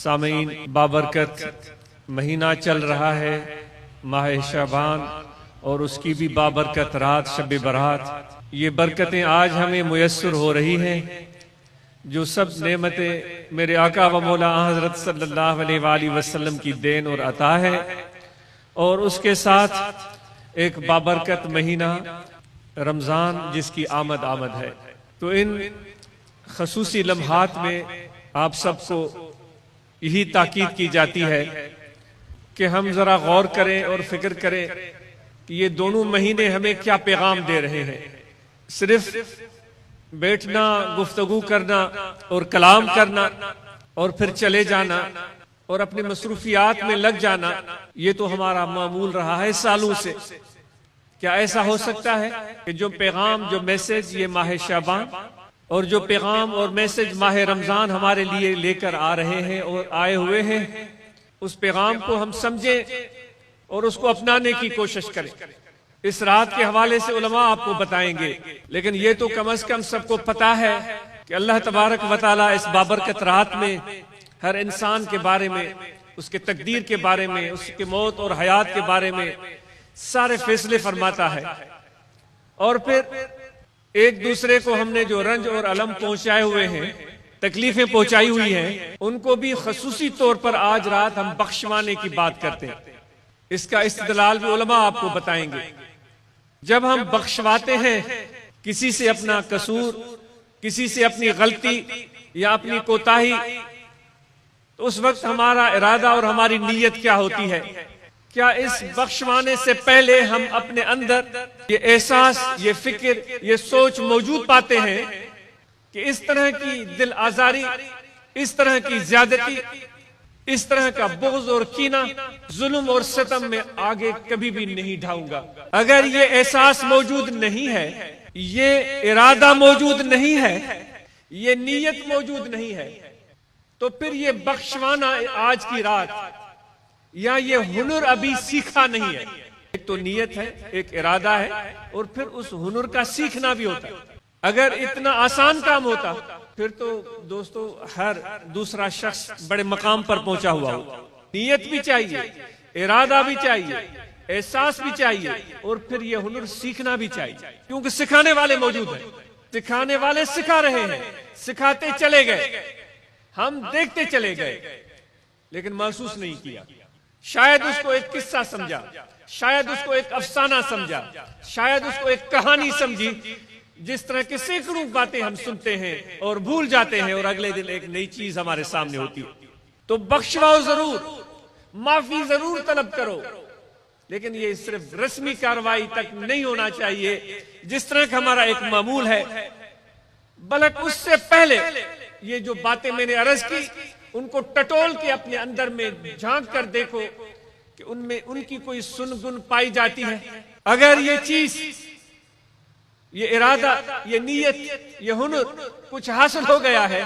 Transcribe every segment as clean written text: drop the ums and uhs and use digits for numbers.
سامعین، بابرکت مہینہ چل رہا ہے، ماہ شعبان، اور اس کی بھی بابرکت رات شب برات۔ یہ برکتیں آج ہمیں میسر ہو رہی ہیں، جو سب نعمتیں میرے آقا و مولا حضرت صلی اللہ علیہ وآلہ وسلم کی دین اور عطا ہے، اور اس کے ساتھ ایک بابرکت مہینہ رمضان جس کی آمد ہے۔ تو ان خصوصی لمحات میں آپ سب کو یہی تاکید کی جاتی ہے کہ ہم ذرا غور کریں اور فکر کریں کہ یہ دونوں مہینے ہمیں کیا پیغام دے رہے ہیں۔ صرف بیٹھنا، گفتگو کرنا اور کلام کرنا اور پھر چلے جانا اور اپنے مصروفیات میں لگ جانا، یہ تو ہمارا معمول رہا ہے سالوں سے۔ کیا ایسا ہو سکتا ہے کہ جو پیغام، جو میسج یہ ماہ شعبان اور جو پیغام اور میسج ماہ رمضان ہمارے لیے لے کر آ رہے ہیں اور آئے ہوئے ہیں، اس پیغام کو ہم سمجھیں اور اس کو اپنانے کی کوشش کریں؟ اس رات کے حوالے سے علماء آپ کو بتائیں گے، لیکن یہ تو کم از کم سب کو پتا ہے کہ اللہ تبارک و تعالیٰ اس بابرکت رات میں ہر انسان کے بارے میں، اس کے تقدیر کے بارے میں، اس کے موت اور حیات کے بارے میں سارے فیصلے فرماتا ہے۔ اور پھر ایک دوسرے کو ہم نے جو رنج اور علم پہنچائے ہوئے ہیں، تکلیفیں پہنچائی ہوئی ہیں، ان کو بھی خصوصی طور پر آج رات ہم بخشوانے کی بات کرتے ہیں۔ اس کا استدلال بھی علماء آپ کو بتائیں گے۔ جب ہم بخشواتے ہیں کسی سے اپنا قصور، کسی سے اپنی غلطی یا اپنی کوتاہی، تو اس وقت ہمارا ارادہ اور ہماری نیت کیا ہوتی ہے؟ کیا اس بخشوانے سے پہلے ہم اپنے اندر یہ احساس، یہ فکر، یہ سوچ موجود پاتے ہیں کہ اس طرح کی دل آزاری، اس طرح کی زیادتی، اس طرح کا بغض اور کینہ، ظلم اور ستم میں آگے کبھی بھی نہیں ڈھاؤں گا؟ اگر یہ احساس موجود نہیں ہے، یہ ارادہ موجود نہیں ہے، یہ نیت موجود نہیں ہے، تو پھر یہ بخشوانا آج کی رات یا یہ ہنر ابھی سیکھا نہیں ہے۔ ایک تو نیت ہے، ایک ارادہ ہے، اور پھر اس ہنر کا سیکھنا بھی ہوتا ہے۔ اگر اتنا آسان کام ہوتا پھر تو دوستو ہر دوسرا شخص بڑے مقام پر پہنچا ہوا ہو۔ نیت بھی چاہیے، ارادہ بھی چاہیے، احساس بھی چاہیے، اور پھر یہ ہنر سیکھنا بھی چاہیے، کیونکہ سکھانے والے موجود ہیں، سکھانے والے سکھا رہے ہیں، سکھاتے چلے گئے، ہم دیکھتے چلے گئے، لیکن محسوس نہیں کیا۔ شاید اس کو ایک قصہ سمجھا، شاید اس کو ایک افسانہ سمجھا، شاید اس کو ایک کہانی سمجھی۔ جس طرح کی سینکڑوں باتیں ہم سنتے ہیں اور بھول جاتے ہیں، اور اگلے دن ایک نئی چیز ہمارے سامنے ہوتی ہے۔ تو بخشواؤ ضرور، معافی ضرور طلب کرو، لیکن یہ صرف رسمی کارروائی تک نہیں ہونا چاہیے جس طرح کا ہمارا ایک معمول ہے، بلکہ اس سے پہلے یہ جو باتیں میں نے عرض کی، ان کو ٹٹول کے اپنے اندر میں جھانک کر دیکھو کہ ان میں ان کی کوئی سنگن پائی جاتی ہے۔ اگر یہ چیز، یہ ارادہ، یہ نیت، یہ ہنر کچھ حاصل ہو گیا ہے،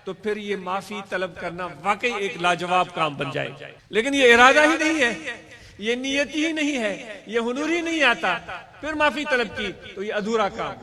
تو پھر یہ معافی طلب کرنا واقعی ایک لاجواب کام بن جائے۔ لیکن یہ ارادہ ہی نہیں ہے، یہ نیت ہی نہیں ہے، یہ ہنر ہی نہیں آتا، پھر معافی طلب کی تو یہ ادھورا کام۔